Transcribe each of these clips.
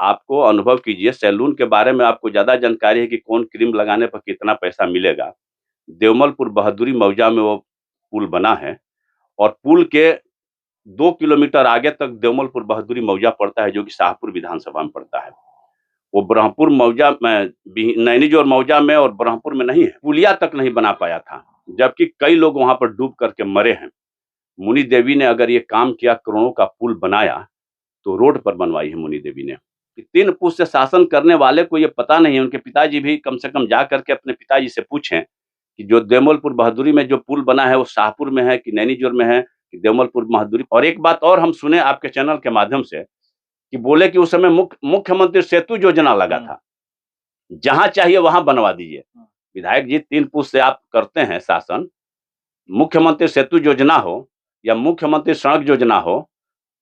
आपको अनुभव कीजिए, सैलून के बारे में आपको ज़्यादा जानकारी है कि कौन क्रीम लगाने पर कितना पैसा मिलेगा। देवमलपुर बहादुरी मौजा में वो पुल बना है और पुल के 2 किलोमीटर आगे तक देवमलपुर बहादुरी मौजा पड़ता है, जो कि शाहपुर विधानसभा में पड़ता है। वो ब्रह्मपुर मौजा में, नैनीजोर मौजा में और ब्रह्मपुर में नहीं है। पुलिया तक नहीं बना पाया था, जबकि कई लोग वहां पर डूब करके मरे हैं। मुनि देवी ने अगर ये काम किया, करोड़ों का पुल बनाया, तो रोड पर बनवाई है मुनि देवी ने। 3 पुस्त से शासन करने वाले को ये पता नहीं है। उनके पिताजी भी कम से कम जा करके अपने पिताजी से पूछें कि जो देवमलपुर बहादुरी में जो पुल बना है वो शाहपुर में है कि नैनीजोर में है कि देवमलपुर बहादुरी। और एक बात और हम सुने आपके चैनल के माध्यम से कि बोले कि उस समय मुख्यमंत्री सेतु योजना लगा था, जहां चाहिए वहां बनवा दीजिए। विधायक जी, 3 पुस्त से आप करते हैं शासन, मुख्यमंत्री सेतु योजना हो या मुख्यमंत्री सड़क योजना हो,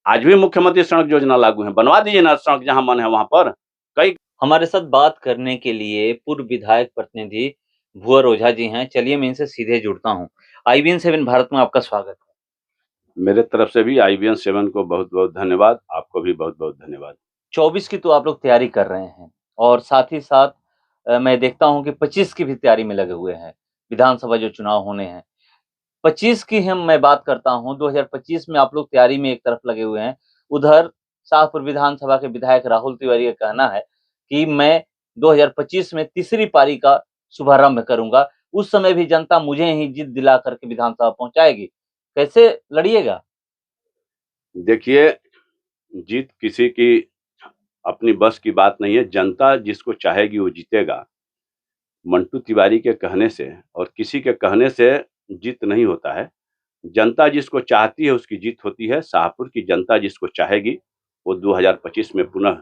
आज भी मुख्यमंत्री सड़क योजना लागू है, बनवा दीजिए ना सड़क जहां मन है वहां पर। कई हमारे साथ बात करने के लिए पूर्व विधायक प्रतिनिधि भुअर ओझा जी हैं। चलिए मैं इनसे सीधे जुड़ता हूं। IBN 7 भारत में आपका स्वागत है। मेरे तरफ से भी IBN 7 को बहुत बहुत धन्यवाद, आपको भी बहुत बहुत धन्यवाद। 24 की तो आप लोग तैयारी कर रहे हैं और साथ ही साथ मैं देखता हूं कि 25 की भी तैयारी में लगे हुए हैं, विधानसभा जो चुनाव होने हैं। 25 की मैं बात करता हूं, 2025 में आप लोग तैयारी में एक तरफ लगे हुए हैं। उधर शाहपुर विधानसभा के विधायक राहुल तिवारी का कहना है कि मैं 2025 में तीसरी पारी का शुभारंभ करूंगा, उस समय भी जनता मुझे ही जीत दिला करके विधानसभा पहुंचाएगी। कैसे लड़िएगा? देखिए, जीत किसी की अपनी बस की बात नहीं है। जनता जिसको चाहेगी वो जीतेगा। मंटू तिवारी के कहने से और किसी के कहने से जीत नहीं होता है। जनता जिसको चाहती है उसकी जीत होती है। शाहपुर की जनता जिसको चाहेगी वो 2025 में पुनः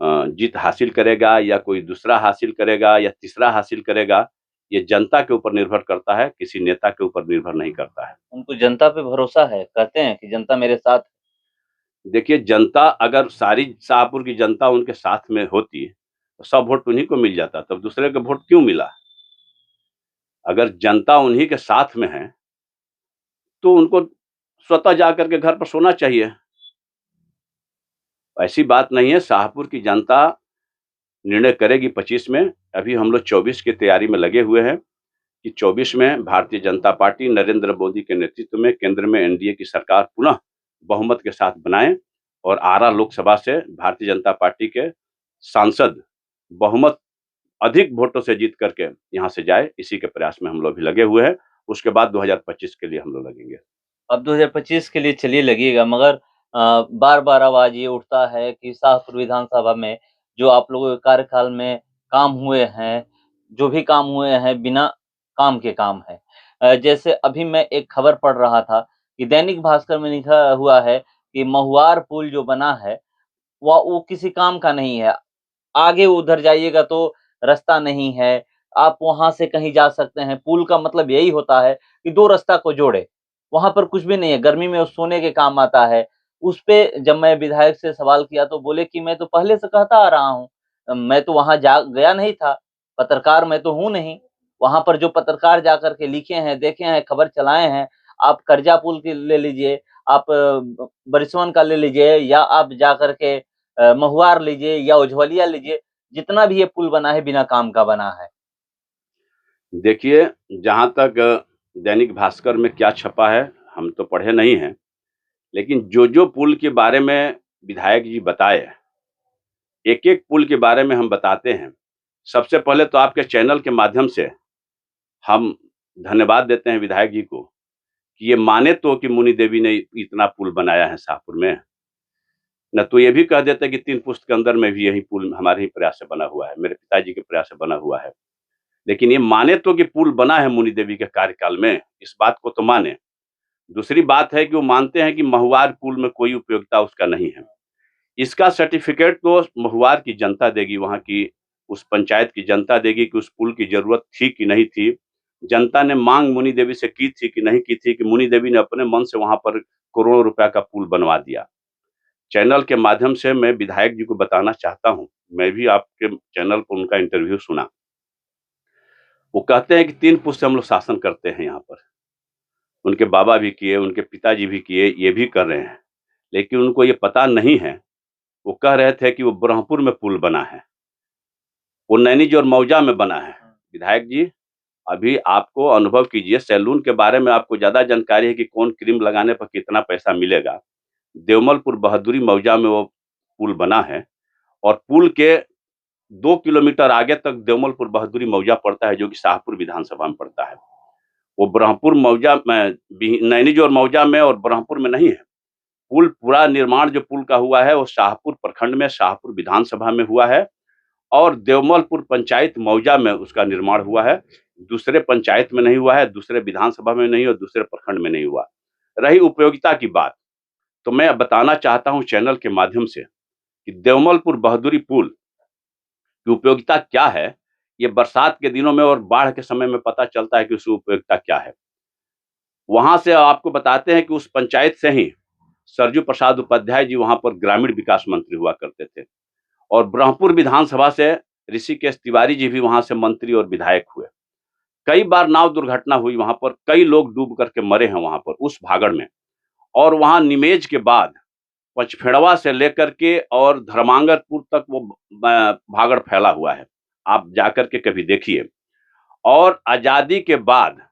जीत हासिल करेगा, या कोई दूसरा हासिल करेगा या तीसरा हासिल करेगा, ये जनता के ऊपर निर्भर करता है, किसी नेता के ऊपर निर्भर नहीं करता है। उनको जनता पे भरोसा है, कहते हैं कि जनता मेरे साथ। देखिए, जनता अगर सारी शाहपुर की जनता उनके साथ में होती तो सब वोट उन्हीं को मिल जाता, तब दूसरे के वोट क्यों मिला? अगर जनता उन्हीं के साथ में है तो उनको स्वतः जाकर के घर पर सोना चाहिए। ऐसी बात नहीं है। शाहपुर की जनता निर्णय करेगी 25 में। अभी हम लोग 24 की तैयारी में लगे हुए हैं कि 24 में भारतीय जनता पार्टी नरेंद्र मोदी के नेतृत्व में केंद्र में एनडीए की सरकार पुनः बहुमत के साथ बनाए और आरा लोकसभा से भारतीय जनता पार्टी के सांसद बहुमत अधिक वोटों से जीत करके यहाँ से जाए, इसी के प्रयास में हम लोग भी लगे हुए हैं। उसके बाद 2025 के लिए हम लोग लगेंगे। अब 2025 के लिए चलिए लगिएगा, मगर बार-बार आवाज़ ये उठता है कि शाहपुर विधानसभा में जो आप लोगों के कार्यकाल में काम हुए हैं, जो भी काम हुए हैं बिना काम के काम हैं। जैसे अभी मैं एक खबर पढ़ रहा था कि दैनिक भास्कर में लिखा हुआ है कि महुआर पुल जो बना है, वो किसी काम का नहीं है। आगे उधर जाइएगा तो रास्ता नहीं है, आप वहाँ से कहीं जा सकते हैं। पुल का मतलब यही होता है कि 2 रास्ता को जोड़े, वहाँ पर कुछ भी नहीं है, गर्मी में वो सोने के काम आता है। उसपे जब मैं विधायक से सवाल किया तो बोले कि मैं तो पहले से कहता आ रहा हूँ, मैं तो वहाँ जा गया नहीं था, पत्रकार मैं तो हूँ नहीं। वहाँ पर जो पत्रकार जाकर के लिखे हैं, देखे हैं, खबर चलाए हैं, आप करजा पुल की ले लीजिए, आप बरिसवन का ले लीजिए या आप जाकर के महुआर लीजिए या उज्ज्वलिया लीजिए, जितना भी ये पुल बना है बिना काम का बना है। देखिए, जहाँ तक दैनिक भास्कर में क्या छपा है हम तो पढ़े नहीं हैं, लेकिन जो पुल के बारे में विधायक जी बताए, एक-एक पुल के बारे में हम बताते हैं। सबसे पहले तो आपके चैनल के माध्यम से हम धन्यवाद देते हैं विधायक जी को कि ये माने तो कि मुनि देवी ने इतना पुल बनाया है शाहपुर में। न तो ये भी कह देते कि 3 पुस्त के अंदर में भी यही पुल हमारे ही प्रयास से बना हुआ है, मेरे पिताजी के प्रयास से बना हुआ है। लेकिन ये माने तो कि पुल बना है मुनि देवी के कार्यकाल में, इस बात को तो माने। दूसरी बात है कि वो मानते हैं कि महुआर पुल में कोई उपयोगिता उसका नहीं है। इसका सर्टिफिकेट तो महुआर की जनता देगी, वहाँ की उस पंचायत की जनता देगी कि उस पुल की ज़रूरत थी कि नहीं थी। जनता ने माँग मुनि देवी से की थी कि नहीं की थी कि मुनि देवी ने अपने मन से वहाँ पर करोड़ों रुपया का पुल बनवा दिया। चैनल के माध्यम से मैं विधायक जी को बताना चाहता हूँ, मैं भी आपके चैनल पर उनका इंटरव्यू सुना। वो कहते हैं कि 3 पुस्त से हम लोग शासन करते हैं यहाँ पर। उनके बाबा भी किए, उनके पिताजी भी किए, ये भी कर रहे हैं। लेकिन उनको ये पता नहीं है, वो कह रहे थे कि वो ब्रह्मपुर में पुल बना है, वो नैनी और मौजा में बना है। विधायक जी, अभी आपको अनुभव कीजिए, सैलून के बारे में आपको ज्यादा जानकारी है कि कौन क्रीम लगाने पर कितना पैसा मिलेगा। देवमलपुर बहादुरी मौजा में वो पुल बना है और पुल के 2 किलोमीटर आगे तक देवमलपुर बहादुरी मौजा पड़ता है, जो कि शाहपुर विधानसभा में पड़ता है। वो ब्रह्मपुर मौजा में, नैनी और मौजा में और ब्रह्मपुर में नहीं है। पुल पूरा निर्माण जो पुल का हुआ है वो शाहपुर प्रखंड में, शाहपुर विधानसभा में हुआ है और देवमलपुर पंचायत मौजा में उसका निर्माण हुआ है। दूसरे पंचायत में नहीं हुआ है, दूसरे विधानसभा में नहीं और दूसरे प्रखंड में नहीं हुआ। रही उपयोगिता की बात, तो मैं बताना चाहता हूं चैनल के माध्यम से कि देवमलपुर बहादुरी पुल की उपयोगिता क्या है, ये बरसात के दिनों में और बाढ़ के समय में पता चलता है कि उसकी उपयोगिता क्या है। वहां से आपको बताते हैं कि उस पंचायत से ही सरजू प्रसाद उपाध्याय जी वहां पर ग्रामीण विकास मंत्री हुआ करते थे और ब्रह्मपुर विधानसभा से ऋषिकेश तिवारी जी भी वहां से मंत्री और विधायक हुए। कई बार नाव दुर्घटना हुई वहां पर, कई लोग डूब करके मरे हैं वहां पर उस भागड़ में। और वहां निमेज के बाद पचफेड़वा से लेकर के और धर्मांगरपुर तक वो भागड़ फैला हुआ है, आप जाकर के कभी देखिए। और आजादी के बाद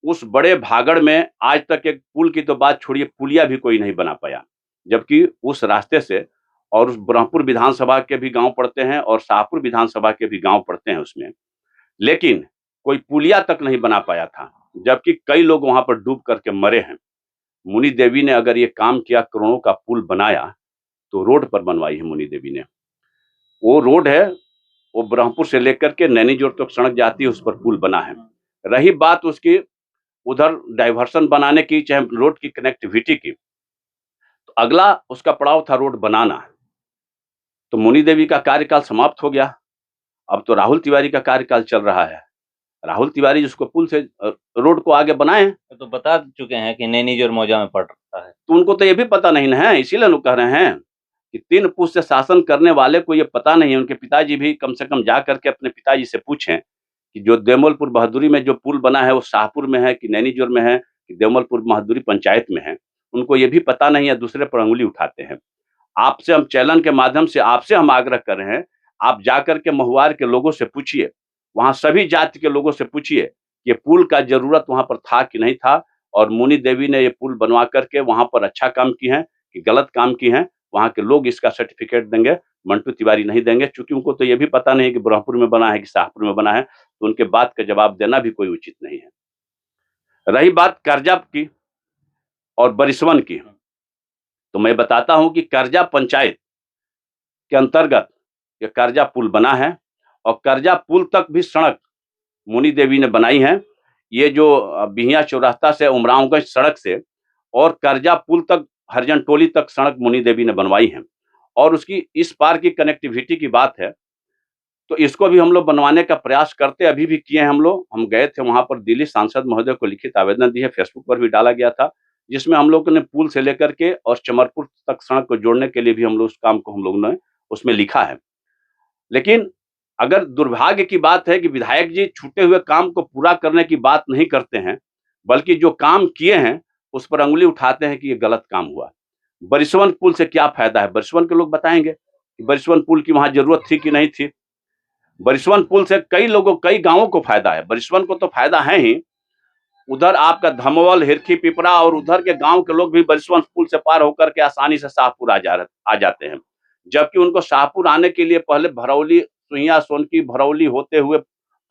उस बड़े भागड़ में आज तक एक पुल की तो बात छोड़िए, पुलिया भी कोई नहीं बना पाया, जबकि उस रास्ते से और उस ब्रह्मपुर विधानसभा के भी गांव पड़ते हैं और शाहपुर विधानसभा के भी गांव पड़ते हैं उसमें, लेकिन कोई पुलिया तक नहीं बना पाया था, जबकि कई लोग वहां पर डूब करके मरे हैं। मुनि देवी ने अगर ये काम किया, करोड़ों का पुल बनाया, तो रोड पर बनवाई है मुनि देवी ने। वो रोड है, वो ब्रह्मपुर से लेकर के नैनीजोर तक सड़क जाती है, उस पर पुल बना है। रही बात उसकी उधर डाइवर्सन बनाने की, चाहे रोड की कनेक्टिविटी की, तो अगला उसका पड़ाव था रोड बनाना। तो मुनि देवी का कार्यकाल समाप्त हो गया, अब तो राहुल तिवारी का कार्यकाल चल रहा है। राहुल तिवारी जिसको पुल से रोड को आगे बनाए, तो बता चुके हैं कि नैनी और मौजा में पड़ रहा है, तो उनको तो ये भी पता नहीं है, इसीलिए लोग कह रहे हैं कि 3 पुष्ट से शासन करने वाले को ये पता नहीं है। उनके पिताजी भी कम से कम जा करके अपने पिताजी से पूछें कि जो देवमलपुर बहादुरी में जो पुल बना है वो शाहपुर में है कि नैनीजोर में है कि देवमलपुर बहादुरी पंचायत में है, उनको ये भी पता नहीं है, दूसरे पर अंगुली उठाते हैं। आपसे हम चैनल के माध्यम से आपसे हम आग्रह कर रहे हैं, आप जाकर के महुआर के लोगों से पूछिए, वहां सभी जाति के लोगों से पूछिए कि पुल का जरूरत वहां पर था कि नहीं था, और मुनि देवी ने ये पुल बनवा करके वहां पर अच्छा काम की है कि गलत काम की है, वहां के लोग इसका सर्टिफिकेट देंगे, मंटू तिवारी नहीं देंगे, क्योंकि उनको तो ये भी पता नहीं है कि ब्रह्मपुर में बना है कि शाहपुर में बना है, तो उनके बात का जवाब देना भी कोई उचित नहीं है। रही बात कर्जा की और बरिसवन की, तो मैं बताता हूं कि कर्जा पंचायत के अंतर्गत ये कर्जा पुल बना है और कर्जा पुल तक भी सड़क मुनि देवी ने बनाई है। ये जो बिहिया चौरास्ता से उमरावगंज सड़क से और कर्जा पुल तक, हरिजन टोली तक सड़क मुनि देवी ने बनवाई है। और उसकी इस पार की कनेक्टिविटी की बात है, तो इसको भी हम लोग बनवाने का प्रयास करते अभी भी किए हैं हम लोग। हम गए थे वहां पर, दिल्ली सांसद महोदय को लिखित आवेदन दी है, फेसबुक पर भी डाला गया था, जिसमें हम लोगों ने पुल से लेकर के और चमरपुर तक सड़क को जोड़ने के लिए भी हम लोग उस काम को हम लोगों ने उसमें लिखा है। लेकिन अगर दुर्भाग्य की बात है कि विधायक जी छूटे हुए काम को पूरा करने की बात नहीं करते हैं, बल्कि जो काम किए हैं उस पर अंगुली उठाते हैं कि ये गलत काम हुआ। बरिसवन पुल से क्या फायदा है, बरिसवन के लोग बताएंगे कि बरिसवन पुल की वहां जरूरत थी कि नहीं थी। बरिसवन पुल से कई लोगों, कई गांवों को फायदा है, बरिसवन को तो फायदा है ही, उधर आपका धमवल, हिरखी, पिपरा और उधर के गांव के लोग भी बरिसवन पुल से पार होकर के आसानी से शाहपुर आ जाते हैं, जबकि उनको शाहपुर आने के लिए पहले भरौली, सुइया, सोनकी, भरौली होते हुए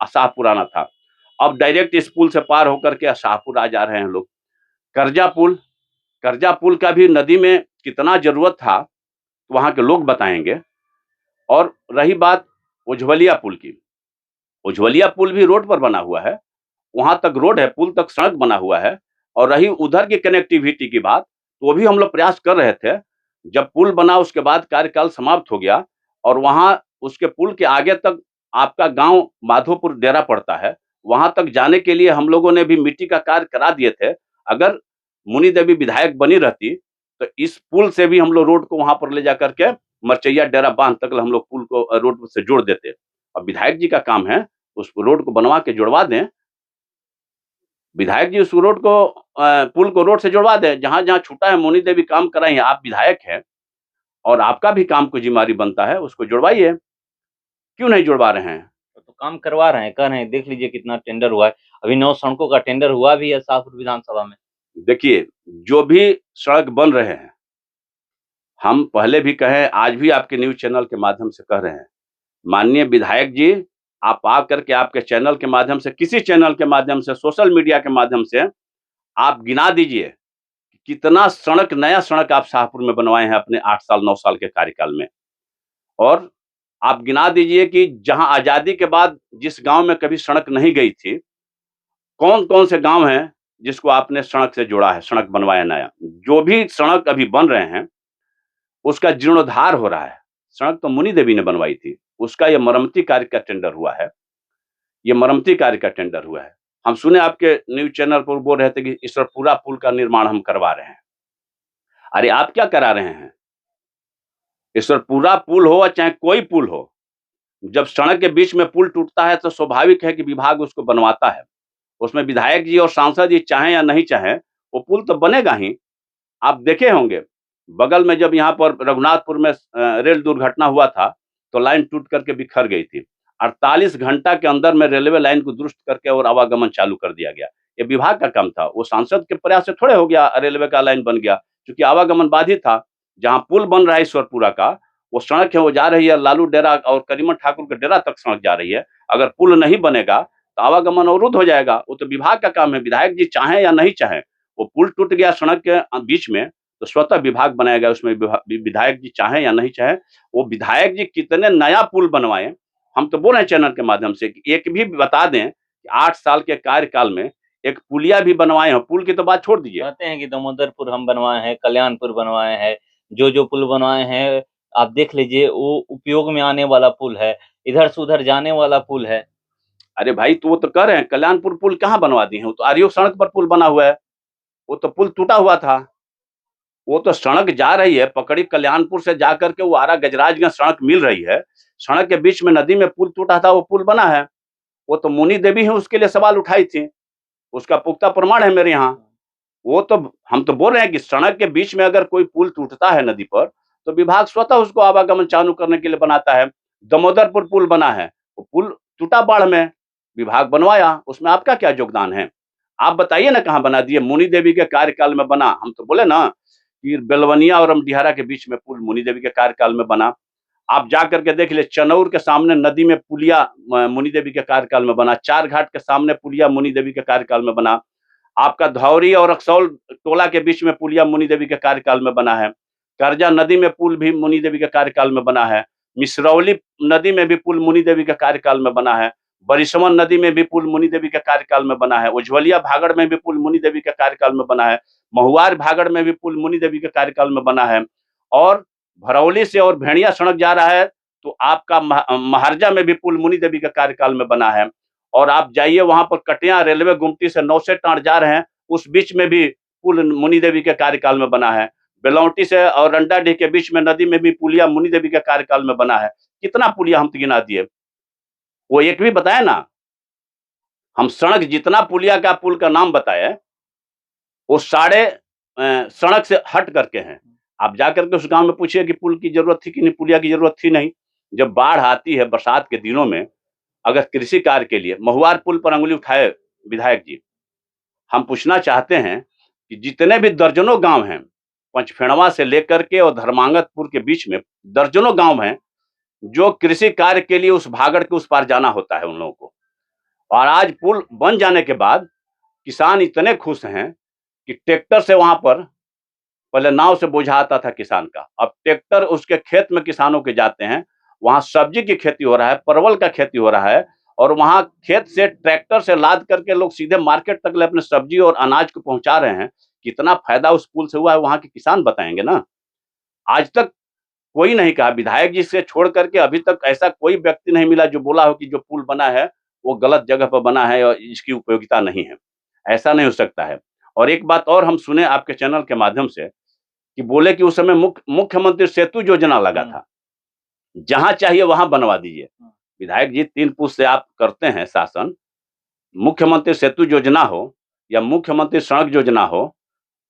शाहपुर आना था। अब डायरेक्ट इस पुल से पार होकर के शाहपुर आ जा रहे हैं लोग। कर्जा पुल, कर्जा पुल का भी नदी में कितना जरूरत था वहां के लोग बताएंगे। और रही बात उज्ज्वलिया पुल की, उज्ज्वलिया पुल भी रोड पर बना हुआ है, वहां तक रोड है, पुल तक सड़क बना हुआ है। और रही उधर की कनेक्टिविटी की बात, तो वो भी हम लोग प्रयास कर रहे थे। जब पुल बना उसके बाद कार्यकाल समाप्त हो गया और वहां उसके पुल के आगे तक आपका गांव माधोपुर डेरा पड़ता है, वहां तक जाने के लिए हम लोगों ने भी मिट्टी का कार्य करा दिए थे। अगर मुनि देवी विधायक बनी रहती तो इस पुल से भी हम लोग रोड को वहां पर ले जा करके मरचैया डेरा बांध तक हम लोग पुल को रोड से जोड़ देते। अब विधायक जी का काम है उस रोड को बनवा के जुड़वा दें, विधायक जी उस रोड को पुल को रोड से जुड़वा दें, जहां जहां छूटा है मुनि देवी काम कराई है। आप विधायक हैं, और आपका भी काम को जिम्मेदारी बनता है, उसको जुड़वाइए। क्यों नहीं जुड़वा रहे हैं? तो काम करवा रहे हैं, कर रहे हैं। देख लीजिए कितना टेंडर हुआ है। अभी 9 सड़कों का टेंडर हुआ भी है शाहपुर विधानसभा में। देखिए, जो भी सड़क बन रहे हैं, हम पहले भी कहे, आज भी आपके न्यूज़ चैनल के माध्यम से कह रहे हैं, माननीय विधायक जी, आप आकर के आपके चैनल के माध्यम से, किसी चैनल के माध्यम से, सोशल मीडिया के माध्यम से आप गिना दीजिए, कितना सड़क, नया सड़क आप शाहपुर में बनवाए हैं अपने 8 साल 9 साल के कार्यकाल में। और आप गिना दीजिए कि जहां आज़ादी के बाद जिस गाँव में कभी सड़क नहीं गई थी, कौन-कौन से गाँव हैं जिसको आपने सड़क से जोड़ा है, सड़क बनवाया नया। जो भी सड़क अभी बन रहे हैं, उसका जीर्णोद्धार हो रहा है। सड़क तो मुनि देवी ने बनवाई थी, उसका ये मरम्मती कार्य का टेंडर हुआ है। ये मरम्मती कार्य का टेंडर हुआ है। हम सुने आपके न्यूज़ चैनल पर बोल रहे थे कि ईश्वरपुरा पुल का निर्माण हम करवा रहे हैं। अरे आप क्या करा रहे हैं? ईश्वरपुरा पुल हो, चाहे कोई पुल हो, जब सड़क के बीच में पुल टूटता है तो स्वाभाविक है कि विभाग उसको बनवाता है। उसमें विधायक जी और सांसद जी चाहें या नहीं चाहें, वो पुल तो बनेगा ही। आप देखे होंगे, बगल में जब यहाँ पर रघुनाथपुर में रेल दुर्घटना हुआ था, तो लाइन टूट करके बिखर गई थी। 48 घंटा के अंदर में रेलवे लाइन को दुरुस्त करके और आवागमन चालू कर दिया गया। ये विभाग का काम था, वो सांसद के प्रयास से थोड़े हो गया, रेलवे का लाइन बन गया, क्योंकि आवागमन बाधित था। जहाँ पुल बन रहा है ईश्वरपुरा का, वो सड़क है, वो जा रही है लालू डेरा और करीमन ठाकुर के डेरा तक सड़क जा रही है। अगर पुल नहीं बनेगा, तो आवागमन अवरुद्ध हो जाएगा। वो तो विभाग का काम है, विधायक जी चाहें या नहीं चाहें, वो पुल टूट गया सड़क के बीच में, तो स्वतः विभाग बनाएगा, उसमें विधायक जी चाहें या नहीं चाहें। वो विधायक जी कितने नया पुल बनवाएं, हम तो बोल रहे हैं चैनल के माध्यम से कि एक भी बता दें कि 8 साल के कार्यकाल में एक पुलिया भी बनवाए हैं। पुल की तो बात छोड़ दीजिए। कहते हैं कि दामोदरपुर हम बनवाए हैं, कल्याणपुर बनवाए हैं, जो पुल बनवाए हैं आप देख लीजिए, वो उपयोग में आने वाला पुल है, इधर से उधर जाने वाला पुल है। अरे भाई, तो वो तो कह रहे हैं, कल्याणपुर पुल कहाँ बनवा दिए हैं? वो तो आरियो सड़क पर पुल बना हुआ है, वो तो पुल टूटा हुआ था। वो तो सड़क जा रही है, पकड़ी कल्याणपुर से जाकर के वो आरा गजराजगंज सड़क मिल रही है। सड़क के बीच में नदी में पुल टूटा था, वो पुल बना है। वो तो मुनि देवी है, उसके लिए सवाल उठाई थी, उसका पुख्ता प्रमाण है मेरे यहाँ। वो तो हम तो बोल रहे हैं कि सड़क के बीच में अगर कोई पुल टूटता है नदी पर, तो विभाग स्वतः उसको आवागमन चालू करने के लिए बनाता है। दामोदरपुर पुल बना है, वो पुल टूटा बाढ़ में, विभाग बनवाया, उसमें आपका क्या योगदान है? आप बताइए ना कहाँ बना दिए? मुनि देवी के कार्यकाल में बना। हम तो बोले ना कि बेलवनिया और अमडिहारा के बीच में पुल मुनि देवी के कार्यकाल में बना। आप जा करके देख लिए, चनौर के सामने नदी में पुलिया मुनि देवी के कार्यकाल में बना। चार घाट के सामने पुलिया मुनि देवी के कार्यकाल में बना। आपका धौरी और रक्सौल टोला के बीच में पुलिया मुनि देवी के कार्यकाल में बना है। करजा नदी में पुल भी मुनि देवी के कार्यकाल में बना है। मिसरौली नदी में भी पुल मुनि देवी के कार्यकाल में बना है। बरिशमन नदी में भी पुल मुनि देवी के कार्यकाल में बना है। उज्ज्वलिया भागड़ में भी पुल मुनि देवी के कार्यकाल में बना है। महुआर भागड़ में भी पुल मुनि देवी के कार्यकाल में बना है। और भरौली से और भेड़िया सड़क जा रहा है, तो आपका महारजा में भी पुल मुनि देवी के कार्यकाल में बना है। और आप जाइए वहां पर कटिया रेलवे गुमटी से नौसेटांड़ जा रहे हैं, उस बीच में भी पुल मुनि देवी के कार्यकाल में बना है। बेलौटी से और रंडाडीह के बीच में नदी में भी पुलिया मुनि देवी के कार्यकाल में बना है। कितना पुलिया हम गिना दिए? वो एक भी बताए ना। हम सड़क जितना पुलिया का पुल का नाम बताए, वो सारे सड़क से हट करके हैं। आप जाकर के उस गांव में पूछिए कि पुल की जरूरत थी कि नहीं, पुलिया की जरूरत थी नहीं। जब बाढ़ आती है बरसात के दिनों में, अगर कृषि कार्य के लिए महुआर पुल पर अंगुली उठाए विधायक जी, हम पूछना चाहते हैं कि जितने भी दर्जनों गांव हैं, पंचफेड़वा से लेकर के और धर्मांगतपुर के बीच में दर्जनों गांव हैं, जो कृषि कार्य के लिए उस भागड़ के उस पार जाना होता है उन लोगों को। और आज पुल बन जाने के बाद किसान इतने खुश हैं कि ट्रैक्टर से वहां पर, पहले नाव से बोझा आता था किसान का, अब ट्रैक्टर उसके खेत में किसानों के जाते हैं। वहां सब्जी की खेती हो रहा है, परवल का खेती हो रहा है, और वहां खेत से ट्रैक्टर से लाद करके लोग सीधे मार्केट तक ले अपने सब्जी और अनाज को पहुंचा रहे हैं। कितना फायदा उस पुल से हुआ है, वहां के किसान बताएंगे ना। आज तक कोई नहीं कहा, विधायक जी से छोड़ करके अभी तक ऐसा कोई व्यक्ति नहीं मिला जो बोला हो कि जो पुल बना है वो गलत जगह पर बना है और इसकी उपयोगिता नहीं है। ऐसा नहीं हो सकता है। और एक बात और हम सुने आपके चैनल के माध्यम से कि बोले कि उस समय मुख्यमंत्री सेतु योजना लगा था, जहां चाहिए वहां बनवा दीजिए। विधायक जी 3 पुस्त से आप करते हैं शासन, मुख्यमंत्री सेतु योजना हो या मुख्यमंत्री सड़क योजना हो,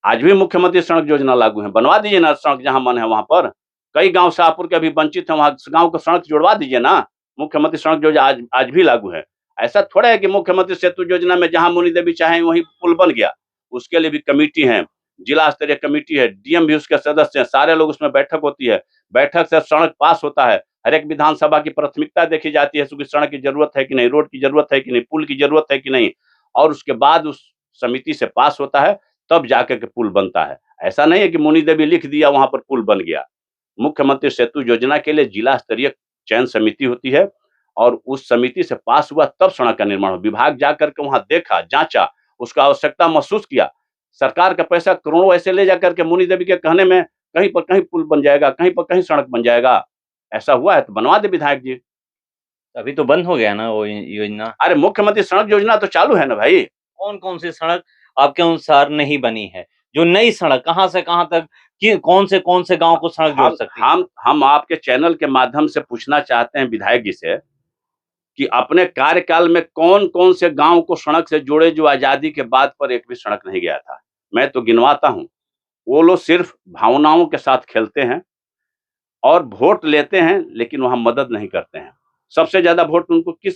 आज भी मुख्यमंत्री सड़क योजना लागू है, बनवा दीजिए ना सड़क जहां मन है वहां पर। कई गांव शाहपुर के अभी वंचित हैं, वहां गांव को सड़क जोड़वा दीजिए ना। मुख्यमंत्री सड़क योजना आज भी लागू है। ऐसा थोड़ा है कि मुख्यमंत्री सेतु योजना में जहां मुनि देवी चाहे वहीं पुल बन गया। उसके लिए भी कमेटी है, जिला स्तरीय कमेटी है, डीएम भी उसके सदस्य हैं, सारे लोग उसमें बैठक होती है। बैठक से सड़क पास होता है। हर एक विधानसभा की प्राथमिकता देखी जाती है कि सड़क की जरूरत है कि नहीं, रोड की जरूरत है कि नहीं, पुल की जरूरत है कि नहीं, और उसके बाद उस समिति से पास होता है, तब जाकर के पुल बनता है। ऐसा नहीं है कि मुनि देवी लिख दिया वहां पर पुल बन गया। मुख्यमंत्री सेतु योजना के लिए जिला स्तरीय चयन समिति होती है, और उस समिति से पास हुआ तब सड़क का निर्माण हो। विभाग जाकर के वहां देखा, जांचा, उसका आवश्यकता महसूस किया। सरकार का पैसा करोड़ों ऐसे ले जाकर के मुनि देवी के कहने में कहीं पर कहीं पुल बन जाएगा, कहीं पर कहीं सड़क बन जाएगा। ऐसा हुआ है तो बनवा दे विधायक जी। अभी तो बंद हो गया ना वो योजना। अरे मुख्यमंत्री सड़क योजना तो चालू है ना भाई। कौन कौन सी सड़क आपके अनुसार नहीं बनी है? जो नई सड़क कहाँ से कहाँ तक, कौन से गांव को सड़क जोड़ सकती है? हम आपके चैनल के माध्यम से पूछना चाहते हैं विधायक जी से कि अपने कार्यकाल में कौन कौन से गांव को सड़क से जोड़े जो आजादी के बाद पर एक भी सड़क नहीं गया था। मैं तो गिनवाता हूं। वो लोग सिर्फ भावनाओं के साथ खेलते हैं और वोट लेते हैं, लेकिन वहां मदद नहीं करते हैं। सबसे ज्यादा वोट उनको किस,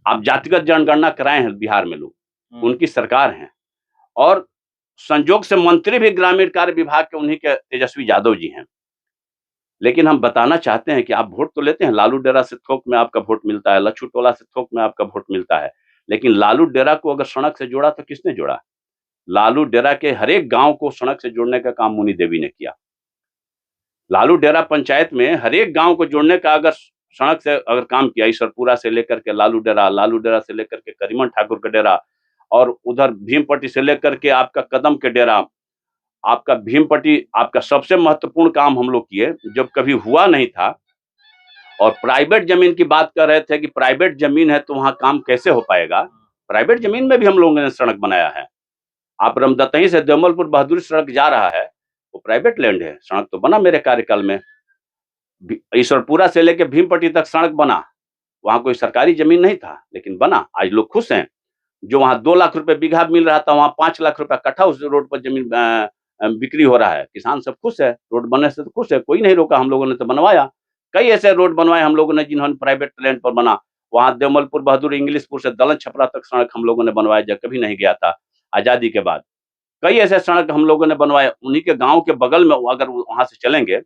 आप जातिगत जनगणना कराए हैं बिहार में लोग, उनकी सरकार है, और संजोग से मंत्री भी ग्रामीण कार्य विभाग के उन्हीं के तेजस्वी यादव जी हैं। लेकिन हम बताना चाहते हैं कि आप वोट तो लेते हैं, लालू डेरा से थोक में आपका वोट मिलता है, लच्छू टोला से थोक में आपका वोट मिलता है, लेकिन लालू डेरा को अगर सड़क से जोड़ा तो किसने जोड़ा? लालू डेरा के हर एक गांव को सड़क से जोड़ने का काम मुनि देवी ने किया। लालू डेरा पंचायत में हर एक गांव को जोड़ने का अगर सड़क से अगर काम किया, ईश्वरपुरा से लेकर के लालू डेरा से लेकर के करीमन ठाकुर का डेरा, और उधर भीमपट्टी से लेकर के आपका कदम के डेरा, आपका भीमपट्टी, आपका सबसे महत्वपूर्ण काम हम लोग किए जब कभी हुआ नहीं था। और प्राइवेट जमीन की बात कर रहे थे कि प्राइवेट जमीन है तो वहां काम कैसे हो पाएगा। प्राइवेट जमीन में भी हम लोगों ने सड़क बनाया है। आप रमदतही से देवलपुर बहादुर सड़क जा रहा है, वो प्राइवेट लैंड है, सड़क तो बना मेरे कार्यकाल में। ईश्वरपुरा से लेकर भीमपट्टी तक सड़क बना, वहां कोई सरकारी जमीन नहीं था, लेकिन बना। आज लोग खुश हैं। जो वहां 2 लाख रुपए बीघा मिल रहा था, वहां 5 लाख रुपए कट्ठा उस रोड पर जमीन बिक्री हो रहा है। किसान सब खुश है, रोड बनने से तो खुश है, कोई नहीं रोका, हम लोगों ने तो बनवाया। कई ऐसे रोड बनवाए हम लोगों ने जिन्होंने प्राइवेट लैंड पर बना। वहां देवमलपुर बहादुर इंग्लिशपुर से दलन छपरा तक सड़क हम लोगों ने बनवाया, जब कभी नहीं गया था आजादी के बाद। कई ऐसे सड़क हम लोगों ने बनवाए। उन्हीं के गांव के बगल में अगर वहां से चलेंगे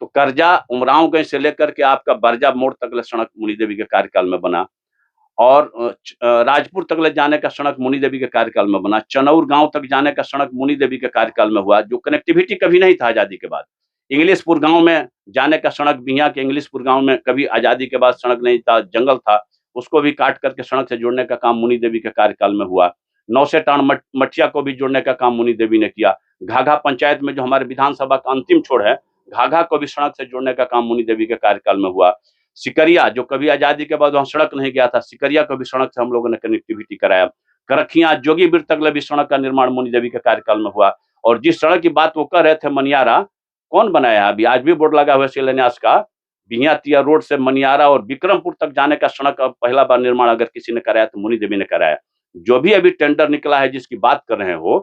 तो करजा उमरावगंज से लेकर के आपका बरजा मोड़ तक सड़क मुनि देवी के कार्यकाल में बना, और राजपुर तक ले जाने का सड़क मुनि देवी के कार्यकाल में बना। चनौर गांव तक जाने का सड़क मुनि देवी के कार्यकाल में हुआ, जो कनेक्टिविटी कभी नहीं था आजादी के बाद। इंग्लिशपुर गांव में जाने का सड़क, बिहिया के इंग्लिशपुर गांव में कभी आजादी के बाद सड़क नहीं था, जंगल था, उसको भी काट करके सड़क से जोड़ने का काम मुनि देवी के कार्यकाल में हुआ। नौसेटान मठिया को भी जोड़ने का काम मुनि देवी ने किया। घाघा पंचायत में जो हमारे विधानसभा का अंतिम छोर है, घाघा को भी सड़क से जोड़ने का काम मुनि देवी के कार्यकाल में हुआ। सिकरिया, जो कभी आजादी के बाद वहां सड़क नहीं गया था, सिकरिया को भी सड़क से हम लोगों ने कनेक्टिविटी कराया। करखिया जोगीबीर तक भी सड़क का निर्माण मुनि देवी के कार्यकाल में हुआ। और जिस सड़क की बात वो कर रहे थे मनियारा, कौन बनाया? अभी आज भी बोर्ड लगा हुआ है शिलान्यास का। बिहिया तिया रोड से मनियारा और विक्रमपुर तक जाने का सड़क का पहला बार निर्माण अगर किसी ने कराया तो मुनि देवी ने कराया। जो भी अभी टेंडर निकला है जिसकी बात कर रहे हो,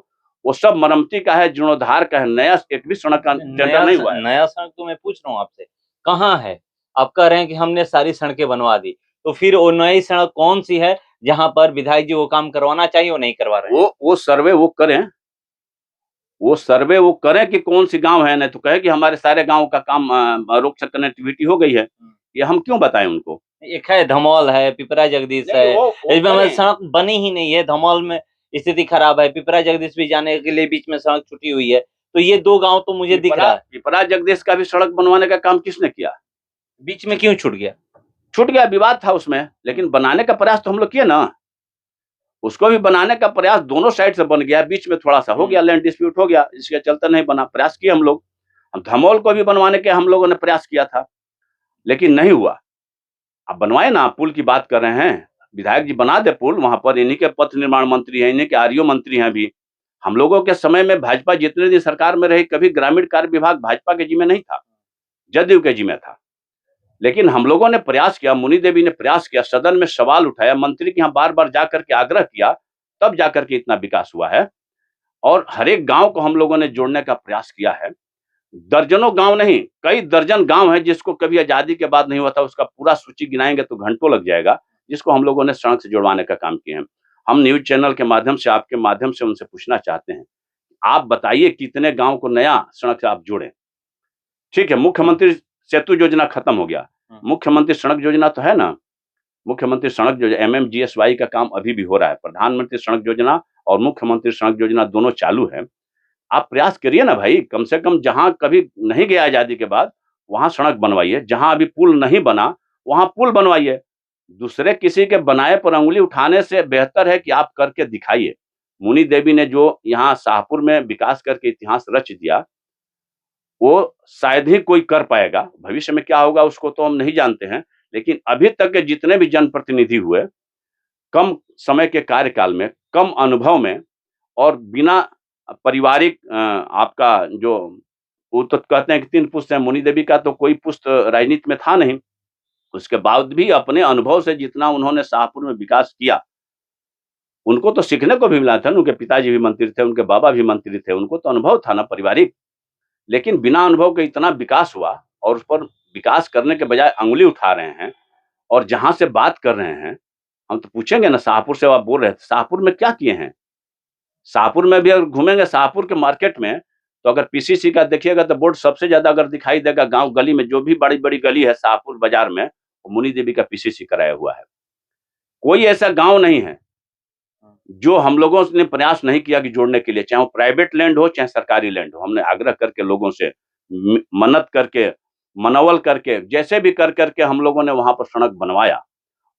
वो सब मरम्मती का है, जीर्णोद्धार का है। नया एक भी सड़क का टेंडर नहीं हुआ है। नया सड़क तो मैं पूछ रहा हूँ आपसे, कहाँ है? आप कह रहे हैं कि हमने सारी सड़कें बनवा दी, तो फिर वो नई सड़क कौन सी है जहां पर विधायक जी वो काम करवाना चाहिए वो नहीं करवा रहे हैं? वो सर्वे वो करें, वो सर्वे वो करें कि कौन सी गांव है, नहीं तो कहे कि हमारे सारे गांव का काम रोड से कनेक्टिविटी हो गई है। ये हम क्यों बताएं उनको? एक है धमौल है, पिपरा जगदीश है, इसमें सड़क बनी ही नहीं है। धमौल में स्थिति खराब है, पिपरा जगदीश भी जाने के लिए बीच में सड़क छुटी हुई है। तो ये 2 गांव तो मुझे दिख रहा है। पिपरा जगदीश का भी सड़क बनवाने का काम किसने किया? बीच में क्यों छूट गया? छूट गया, विवाद था उसमें, लेकिन बनाने का प्रयास तो हम लोग किए ना। उसको भी बनाने का प्रयास दोनों साइड से बन गया, बीच में थोड़ा सा हो गया, लैंड डिस्प्यूट हो गया, इसके चलते नहीं बना। प्रयास किए हम लोग। हम धमौल को भी बनवाने के हम लोगों ने प्रयास किया था, लेकिन नहीं हुआ। अब बनवाए ना, पुल की बात कर रहे हैं, विधायक जी बना दे पुल। वहां पर इन्हीं के पथ निर्माण मंत्री हैं, इन्हीं के आरओ मंत्री हैं। अभी हम लोगों के समय में भाजपा जितने दिन सरकार में रही, कभी ग्रामीण कार्य विभाग भाजपा के जिम्मे नहीं था, जदयू के जिम्मे था। लेकिन हम लोगों ने प्रयास किया, मुनि देवी ने प्रयास किया, सदन में सवाल उठाया, मंत्री के यहाँ बार बार जाकर के आग्रह किया, तब जाकर के इतना विकास हुआ है। और हर एक गांव को हम लोगों ने जोड़ने का प्रयास किया है। दर्जनों गांव नहीं, कई दर्जन गांव है जिसको कभी आजादी के बाद नहीं हुआ था, उसका पूरा सूची गिनाएंगे तो घंटों लग जाएगा, जिसको हम लोगों ने सड़क से जुड़वाने का काम किया है। हम न्यूज चैनल के माध्यम से, आपके माध्यम से उनसे पूछना चाहते हैं, आप बताइए कितने गांव को नया सड़क से आप जोड़े। ठीक है, मुख्यमंत्री सेतु योजना खत्म हो गया, मुख्यमंत्री सड़क योजना तो है ना, मुख्यमंत्री सड़क योजना MMGSY का काम अभी भी हो रहा है। प्रधानमंत्री सड़क योजना और मुख्यमंत्री सड़क योजना दोनों चालू है। आप प्रयास करिए ना भाई, कम से कम जहां कभी नहीं गया आजादी के बाद वहां सड़क बनवाइए, जहां अभी पुल नहीं बना वहां पुल बनवाइए। दूसरे किसी के बनाए पर अंगुली उठाने से बेहतर है कि आप करके दिखाइए। मुनि देवी ने जो यहाँ शाहपुर में विकास करके इतिहास रच दिया, वो शायद ही कोई कर पाएगा। भविष्य में क्या होगा उसको तो हम नहीं जानते हैं, लेकिन अभी तक के जितने भी जनप्रतिनिधि हुए, कम समय के कार्यकाल में, कम अनुभव में और बिना पारिवारिक आपका जो, वो तो कहते हैं कि 3 पुस्त हैं, मुनि देवी का तो कोई पुस्त राजनीति में था नहीं। उसके बाद भी अपने अनुभव से जितना उन्होंने शाहपुर में विकास किया, उनको तो सीखने को भी मिला था। उनके पिताजी भी मंत्री थे, उनके बाबा भी मंत्री थे, उनको तो अनुभव था ना पारिवारिक। लेकिन बिना अनुभव के इतना विकास हुआ और उस पर विकास करने के बजाय अंगुली उठा रहे हैं। और जहां से बात कर रहे हैं, हम तो पूछेंगे ना, शाहपुर से आप बोल रहे थे, शाहपुर में क्या किए हैं? शाहपुर में भी अगर घूमेंगे शाहपुर के मार्केट में, तो अगर PCC का देखिएगा तो बोर्ड सबसे ज्यादा अगर दिखाई देगा गांव गली में, जो भी बड़ी बड़ी गली है शाहपुर बाजार में, वो मुनि देवी का PCC कराया हुआ है। कोई ऐसा गांव नहीं है जो हम लोगों ने प्रयास नहीं किया कि जोड़ने के लिए, चाहे वो प्राइवेट लैंड हो चाहे सरकारी लैंड हो। हमने आग्रह करके लोगों से, मन्नत करके, मनोवल करके, जैसे भी कर करके हम लोगों ने वहां पर सड़क बनवाया।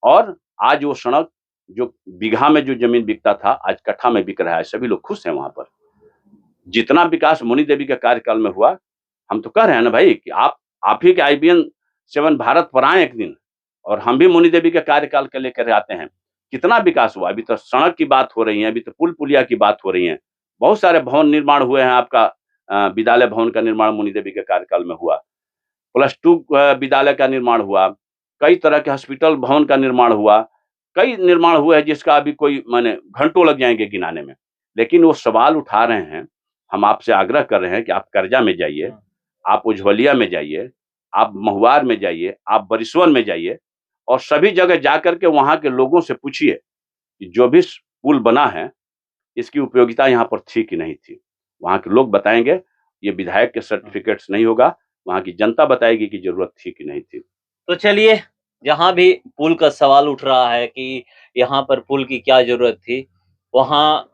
और आज वो सड़क जो बीघा में जो जमीन बिकता था, आज कट्ठा में बिक रहा है। सभी लोग खुश हैं वहां पर। जितना विकास मुनि देवी के कार्यकाल में हुआ, हम तो कह रहे हैं ना भाई कि आप ही के IBN 7 भारत पर आए एक दिन, और हम भी मुनि देवी के कार्यकाल के लेकर आते हैं। कितना विकास हुआ, अभी तो सड़क की बात हो रही है, अभी तो पुल पुलिया की बात हो रही है। बहुत सारे भवन निर्माण हुए हैं। आपका विद्यालय भवन का निर्माण मुनि देवी के कार्यकाल में हुआ, +2 विद्यालय का निर्माण हुआ, कई तरह के हॉस्पिटल भवन का निर्माण हुआ, कई निर्माण हुए हैं जिसका अभी कोई माने घंटों लग जाएंगे गिनाने में। लेकिन वो सवाल उठा रहे हैं, हम आपसे आग्रह कर रहे हैं कि आप कर्जा में जाइए, आप उज्ज्वलिया में जाइए, आप महुआर में जाइए, आप बरिसवन में जाइए, और सभी जगह जाकर के वहां के लोगों से पूछिए कि जो भी पुल बना है, इसकी उपयोगिता यहाँ पर थी कि नहीं थी। वहां के लोग बताएंगे, ये विधायक के सर्टिफिकेट्स नहीं होगा, वहां की जनता बताएगी कि जरूरत थी कि नहीं थी। तो चलिए, जहाँ भी पुल का सवाल उठ रहा है कि यहाँ पर पुल की क्या ज़रूरत थी, वहाँ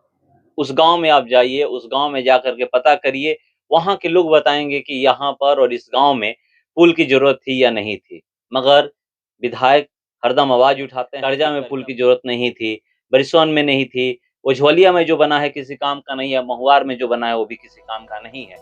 उस गाँव में आप जाइए, उस गाँव में जाकर के पता करिए, वहाँ के लोग बताएँगे कि यहाँ पर और इस गाँव में पुल की ज़रूरत थी या नहीं थी। मगर विधायक हरदम आवाज़ उठाते हैं, कर्जा में पुल की ज़रूरत नहीं थी, बरिसौन में नहीं थी, उज्ज्वलिया में जो बना है किसी काम का नहीं है, महुआर में जो बना है वो भी किसी काम का नहीं है।